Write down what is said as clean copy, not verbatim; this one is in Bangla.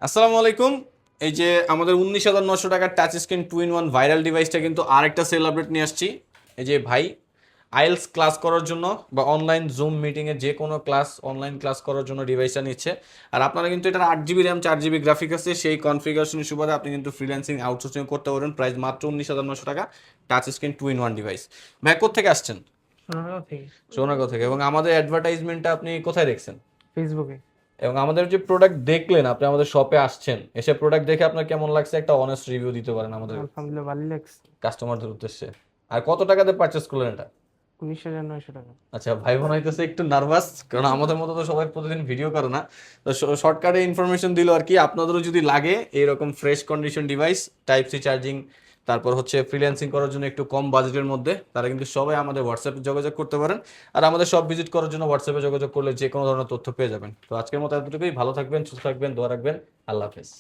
আসসালামু আলাইকুম। এই যে আমাদের 19,900 টাকার টাচ স্ক্রিন 2-in-1 ভাইরাল ডিভাইসটা কিন্তু আরেকটা সেল আপডেট নিয়ে আসছি। এই যে ভাই, আইএলস ক্লাস করার জন্য বা অনলাইন জুম মিটিংয়ে যে কোনো ক্লাস অনলাইন ক্লাস করার জন্য ডিভাইসটা নিচ্ছে। আর আপনারা কিন্তু এটার 8 জিবি র্যাম 4 জিবি গ্রাফিক আছে, সেই কনফিগারেশনের সুবাদে আপনি কিন্তু ফ্রিল্যান্সিং আউটসোর্সিং করতে পারেন। প্রাইস মাত্র 19,900 টাকা, টাচ স্ক্রিন 2-in-1 ডিভাইস। ভাই কোথেকে আসছেন? সোনারগাঁও থেকে। সোনারগাঁও থেকে। এবং আমাদের অ্যাডভার্টাইজমেন্টটা আপনি কোথায় দেখছেন? ফেসবুকে। এবং আমাদের যে প্রোডাক্ট দেখলেন, আপনি আমাদের শপে আসছেন, এসে প্রোডাক্ট দেখে আপনার কেমন লাগছে একটা অনেস্ট রিভিউ দিতে পারেন আমাদের আলহামদুলিল্লাহ ভালো লাগছে। কাস্টমারদের উদ্দেশ্যে। আর কত টাকাতে পারচেস করলেন এটা? 19,900 টাকা। আচ্ছা, ভাই বোন হইতেছে একটু নার্ভাস, কারণ আমাদের মতো তো সবাই প্রতিদিন ভিডিও করে না। তো শর্টকাটে ইনফরমেশন দিল আর কি। আপনাদেরও যদি লাগে এরকম fresh condition device, type C charging, তারপর হচ্ছে ফ্রিল্যান্সিং করার জন্য একটু কম বাজেটের মধ্যে, তারা কিন্তু সবাই আমাদের হোয়াটসঅ্যাপে যোগাযোগ করতে পারেন। আর আমাদের সব ভিজিট করার জন্য হোয়াটসঅ্যাপে যোগাযোগ করলে যে কোনো ধরনের তথ্য পেয়ে যাবেন। তো আজকের মতো এতটুকুই। ভালো থাকবেন, সুস্থ থাকবেন, দোয়া রাখবেন। আল্লাহ হাফেজ।